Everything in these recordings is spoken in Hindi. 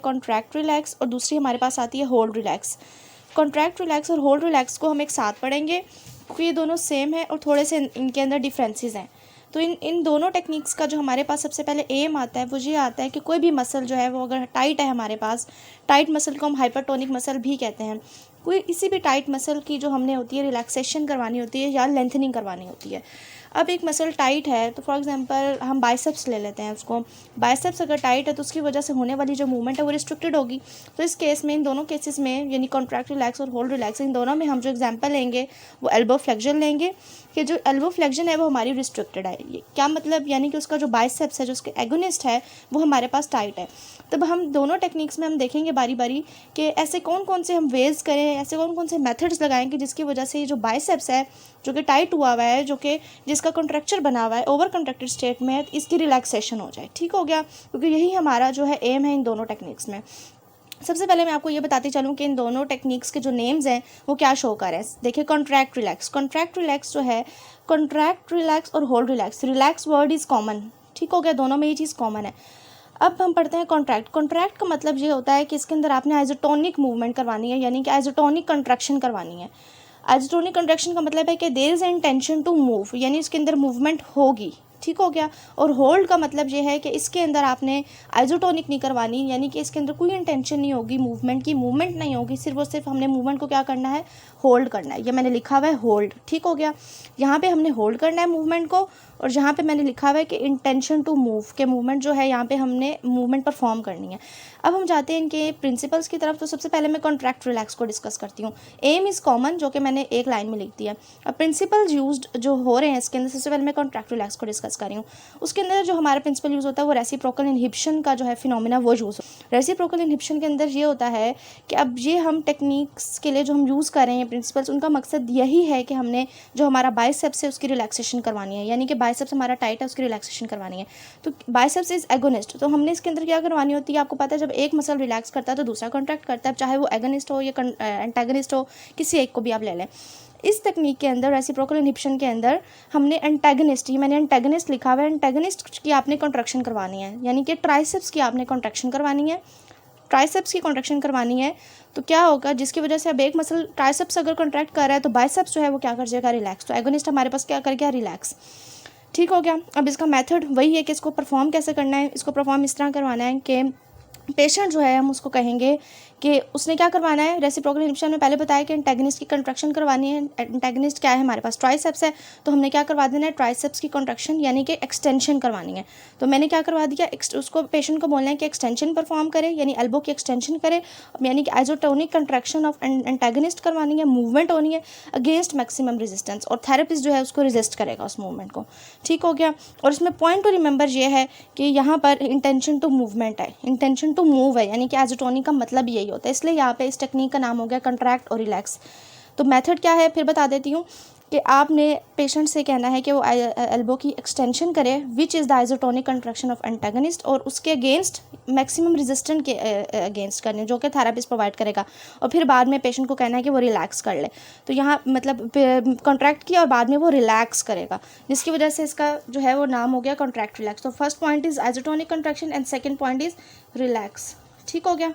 कॉन्ट्रैक्ट रिलैक्स और दूसरी हमारे पास आती है होल्ड रिलैक्स। कॉन्ट्रैक्ट रिलैक्स और होल्ड रिलैक्स को हम एक साथ पढ़ेंगे क्योंकि ये दोनों सेम है और थोड़े से इनके अंदर डिफरेंसेस हैं। तो इन दोनों टेक्निक्स का जो हमारे पास सबसे पहले एम आता है वो ये आता है कि कोई भी मसल जो है वो अगर टाइट है हमारे पास, टाइट मसल को हम हाइपरटोनिक मसल भी कहते हैं, कोई किसी भी टाइट मसल की जो हमने होती है रिलैक्सेशन करवानी होती है या लेंथनिंग करवानी होती है। अब एक मसल टाइट है तो फॉर एग्जांपल हम बाइसेप्स ले लेते हैं उसको, बाइसेप्स अगर टाइट है तो उसकी वजह से होने वाली जो मूवमेंट है वो रिस्ट्रिक्टेड होगी। तो इस केस में, इन दोनों केसेस में, यानी कॉन्ट्रैक्ट रिलैक्स और होल्ड रिलैक्स, इन दोनों में हम जो एग्जांपल लेंगे वो एल्बो फ्लेक्शन लेंगे कि जो एल्बो फ्लेक्शन है वो हमारी रिस्ट्रिक्टेड है। ये क्या मतलब, यानी कि उसका जो बाइसेप्स है, जो उसके एगोनिस्ट है, वो हमारे पास टाइट है। तब हम दोनों टेक्निक्स में हम देखेंगे बारी बारी कि ऐसे कौन कौन से हम वेज करें, ऐसे कौन कौन से मेथड्स लगाएं कि जिसकी वजह से ये जो बाइसेप्स है जो कि टाइट हुआ हुआ है, जो कि जिसका कॉन्ट्रैक्चर बना हुआ है ओवर कॉन्ट्रैक्टेड स्टेट में, इसकी रिलैक्सेशन हो जाए। ठीक हो गया, क्योंकि यही हमारा जो है एम है इन दोनों टेक्निक्स में। सबसे पहले मैं आपको ये बताती चलूँ कि इन दोनों टेक्निक्स के जो नेम्स हैं वो क्या शो कर रहे हैं। देखिए, कॉन्ट्रैक्ट रिलैक्स, कॉन्ट्रैक्ट रिलैक्स जो है, कॉन्ट्रैक्ट रिलैक्स और hold relax, relax word is common. ठीक हो गया, दोनों में ये चीज़ कॉमन है। अब हम पढ़ते हैं कॉन्ट्रैक्ट। कॉन्ट्रैक्ट का मतलब ये होता है कि इसके अंदर आपने आइसोटोनिक मूवमेंट करवानी है, यानी कि आइसोटोनिक कंट्रैक्शन करवानी है। आइसोटोनिक कंट्रैक्शन का मतलब है कि there is intention to move, यानी इसके अंदर मूवमेंट होगी। ठीक हो गया। और होल्ड का मतलब ये है कि इसके अंदर आपने आइसोटोनिक नहीं करवानी, यानी कि इसके अंदर कोई इंटेंशन नहीं होगी मूवमेंट की, मूवमेंट नहीं होगी, सिर्फ और सिर्फ हमने मूवमेंट को क्या करना है, होल्ड करना है। ये मैंने लिखा हुआ है होल्ड। ठीक हो गया, यहाँ पे हमने होल्ड करना है मूवमेंट को, और जहाँ पे मैंने लिखा हुआ है कि इंटेंशन टू मूव, के मूवमेंट जो है यहाँ पे हमने मूवमेंट परफॉर्म करनी है। अब हम जाते हैं इनके प्रिंसिपल्स की तरफ। तो सबसे पहले मैं कॉन्ट्रैक्ट रिलैक्स को डिस्कस करती हूँ। एम इज़ कॉमन, जो कि मैंने एक लाइन में लिख दिया। अब प्रिंसिपल्स यूज्ड जो हो रहे हैं इसके अंदर, सबसे पहले मैं कॉन्ट्रैक्ट रिलैक्स को डिस्कस कर रही हूँ। उसके अंदर जो हमारा प्रिंसिपल यूज़ होता है वो रेसिप्रोकल इनहिबिशन का जो है फिनोमिना वो यूज़ होता है। रेसिप्रोकल इनहिबिशन के अंदर ये होता है कि अब ये हम टेक्निक्स के लिए जो हम यूज़ कर रहे हैं प्रिंसिपल्स, उनका मकसद यही है कि हमने जो हमारा बाइसेप्स है उसकी रिलैक्सेशन करवानी है, यानी कि बाइसेप्स हमारा टाइट है उसकी रिलैक्सेशन करवानी है। तो बाइसेप्स इज एगोनिस्ट, तो हमने इसके अंदर क्या करवानी होती है, आपको पता है जब एक मसल रिलैक्स करता है तो दूसरा कॉन्ट्रैक्ट करता है, चाहे वो एगोनिस्ट हो या एंटागनिस्ट हो, किसी एक को भी आप ले लें। इस तकनीक के अंदर, रेसिप्रोकल इनहिबिशन के अंदर, हमने एंटागनिस्ट, ये मैंने एंटागनिस्ट लिखा हुआ है, एंटागनिस्ट की आपने कॉन्ट्रैक्शन करवानी है, यानी कि ट्राइसेप्स की आपने कॉन्ट्रैक्शन करवानी है। ट्राइसेप्स की कॉन्ट्रैक्शन करवानी है तो क्या होगा, जिसकी वजह से अब एक मसल ट्राइसेप्स अगर कॉन्ट्रैक्ट कर रहा है तो बाइसेप्स जो है वो क्या कर जाएगा, रिलैक्स। तो एगोनिस्ट हमारे पास क्या कर गया, रिलैक्स। ठीक हो गया। अब इसका मेथड वही है कि इसको परफॉर्म कैसे करना है। इसको परफॉर्म इस तरह करवाना है कि पेशेंट जो है हम उसको कहेंगे कि उसने क्या करवाना है। रेसिप्रोकल इनहिबिशन में पहले बताया कि एंटागनिस्ट की कंट्रैक्शन करवानी है। एंटागनिस्ट क्या है, हमारे पास ट्राइसेप्स है, तो हमने क्या करवा देना है, ट्राइसेप्स की कंट्रैक्शन यानी कि एक्सटेंशन करवानी है। तो मैंने क्या करवा दिया, उसको पेशेंट को बोलना है कि एक्सटेंशन परफॉर्म करे, यानी एल्बो की एक्सटेंशन करे, यानी कि आइसोटोनिक कंट्रैक्शन ऑफ एंटागनिस्ट करवानी है, मूवमेंट होनी है अगेंस्ट मैक्सिमम रेजिस्टेंस, और थेरेपिस्ट जो है उसको रेजिस्ट करेगा उस मूवमेंट को। ठीक हो गया। और इसमें पॉइंट टू रिमेंबर ये है कि यहाँ पर इंटेंशन टू मूवमेंट है, इंटेंशन टू मूव है, यानी कि आइसोटोनिक का मतलब यही होता है, इसलिए यहाँ पे इस टेक्निक का नाम हो गया कॉन्ट्रैक्ट और रिलैक्स। तो मेथड क्या है फिर बता देती हूँ कि आपने पेशेंट से कहना है कि वो एल्बो की एक्सटेंशन करे, which is the isotonic contraction of antagonist, और उसके अगेंस्ट मैक्सिमम रेजिस्टेंस के अगेंस्ट करने, जो कि थेरेपिस्ट प्रोवाइड करेगा। और फिर बाद में पेशेंट को कहना है कि वो रिलैक्स कर ले। तो यहाँ मतलब कॉन्ट्रैक्ट किया और बाद में वो रिलैक्स करेगा, जिसकी वजह से इसका जो है वो नाम हो गया कॉन्ट्रैक्ट रिलैक्स। तो first point is isotonic contraction and second point is relax. ठीक हो गया।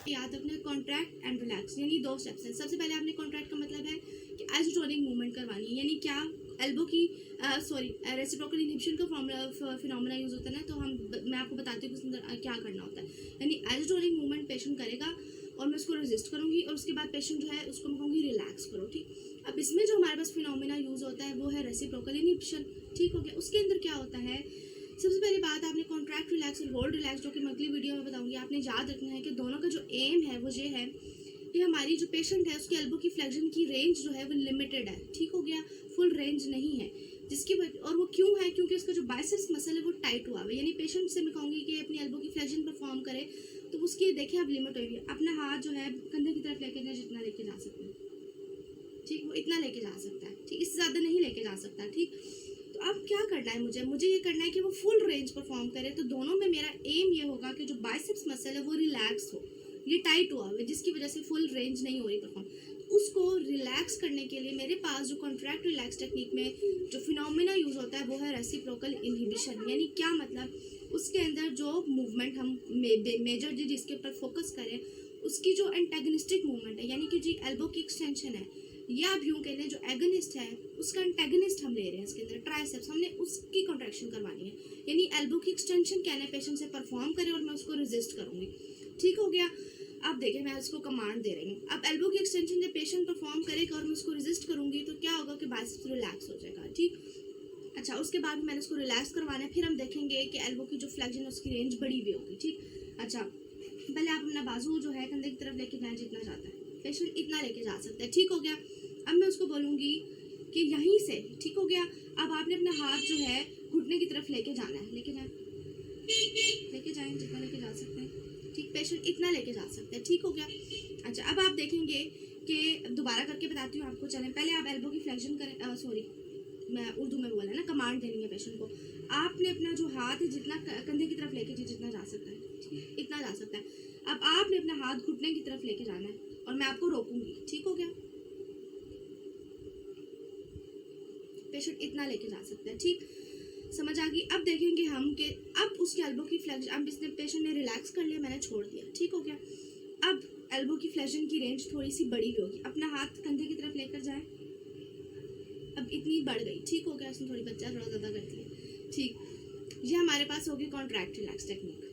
याद रखना है कॉन्ट्रैक्ट एंड रिलैक्स, यानी दो स्टेप्स हैं। सबसे पहले आपने कॉन्ट्रैक्ट का मतलब है कि आइसोटोनिक मूवमेंट करवानी है, यानी क्या, एल्बो की रेसिप्रोकल इनहिबिशन का फिनोमेना यूज होता है ना, तो मैं आपको बताती हूँ कि उसके अंदर क्या करना होता है। यानी आइसोटोनिक मूवमेंट पेशेंट करेगा और मैं उसको रेजिस्ट करूँगी, और उसके बाद पेशेंट जो है उसको मैं कहूँगी रिलैक्स करो। ठीक, अब इसमें जो हमारे पास फिनोमेना यूज होता है वो है रेसिप्रोकल इनहिबिशन। ठीक हो गया। उसके अंदर क्या होता है, सबसे पहली बात आपने कॉन्ट्रैक्ट रिलैक्स और होल्ड रिलैक्स, जो कि मैं अगली वीडियो में बताऊंगी, आपने याद रखना है कि दोनों का जो एम है वो ये है कि हमारी जो पेशेंट है उसके एल्बो की फ्लेक्शन की रेंज जो है वो लिमिटेड है। ठीक हो गया, फुल रेंज नहीं है, जिसकी और वो क्यों है, क्योंकि उसका जो बाइसेप्स मसल है वो टाइट हुआ है। यानी पेशेंट से मैं कहूँगी कि अपनी एल्बो की फ्लेक्शन परफॉर्म करे तो उसकी देखिए अब लिमिट होगी, अपना हाथ जो है कंधे की तरफ लेके जाए, जितना लेके जा सकते हैं, ठीक, वो इतना लेके जा सकता है, ठीक, इससे ज़्यादा नहीं लेके जा सकता। ठीक, तो अब क्या करना है, मुझे ये करना है कि वो फुल रेंज परफॉर्म करे। तो दोनों में मेरा एम ये होगा कि जो बाइसेप्स मसल है वो रिलैक्स हो, ये टाइट हुआ है जिसकी वजह से फुल रेंज नहीं हो रही परफॉर्म। उसको रिलैक्स करने के लिए मेरे पास जो कॉन्ट्रैक्ट रिलैक्स टेक्निक में जो फिनोमेना यूज होता है वो है रेसिप्रोकल इनहिबिशन। यानी क्या मतलब, उसके अंदर जो मूवमेंट हम मेजर जिसके ऊपर फोकस करें, उसकी जो एंटेगनिस्टिक मूवमेंट है, यानी कि जी एल्बो की एक्सटेंशन है, या आप यूँ कह लें जो एगनिस्ट है उसका एंटेगनिस्ट हम ले रहे हैं इसके अंदर ट्राइसेप्स, हमने उसकी कॉन्ट्रैक्शन करवानी है। यानी एल्बो की एक्सटेंशन क्या है, पेशेंट से परफॉर्म करे और मैं उसको रेजिस्ट करूँगी। ठीक हो गया। अब देखिए मैं उसको कमांड दे रही हूँ। अब एल्बो की एक्सटेंशन जब पेशेंट परफॉर्म करेगा और मैं उसको रेजिस्ट करूँगी तो क्या होगा कि बाइसेप्स रिलैक्स हो जाएगा। ठीक, अच्छा, उसके बाद मैंने उसको रिलैक्स करवाना है, फिर हम देखेंगे कि एल्बो की जो फ्लेक्शन है उसकी रेंज बड़ी हुई होगी। ठीक, अच्छा, पहले आप अपना बाजू जो है कंधे की तरफ लेके जाएं जितना चाहता है, पेशेंट इतना लेके जा सकता है। ठीक हो गया। अब मैं उसको बोलूँगी कि यहीं से, ठीक हो गया, अब आपने अपना हाथ जो है घुटने की तरफ लेके जाना है, लेके जाएं जितना लेके जा सकते हैं। ठीक, पेशेंट इतना लेके जा सकते हैं। ठीक हो गया। अच्छा, अब आप देखेंगे कि दोबारा करके बताती हूँ आपको। चलें, पहले आप एल्बो की फ्लेक्शन करें, सॉरी मैं उर्दू में बोला ना, कमांड देनी है पेशेंट को। आपने अपना जो हाथ है जितना कंधे की तरफ लेके जितना जा सकता है, ठीक, इतना जा सकता है। अब आपने अपना हाथ घुटने की तरफ लेके जाना है और मैं आपको रोकूंगी। ठीक हो गया, पेशेंट इतना लेके जा सकता है। ठीक, समझ आ गई। अब देखेंगे हम कि अब उसके एल्बो की फ्लेक्शन, अब इसने पेशेंट ने रिलैक्स कर लिया, मैंने छोड़ दिया। ठीक हो गया। अब एल्बो की फ्लेक्शन की रेंज थोड़ी सी बड़ी भी होगी। अपना हाथ कंधे की तरफ लेकर जाए, अब इतनी बढ़ गई। ठीक हो गया, उसने थोड़ी बच्चा थोड़ा ज़्यादा कर दिया। ठीक, ये हमारे पास होगी कॉन्ट्रैक्ट रिलैक्स टेक्निक।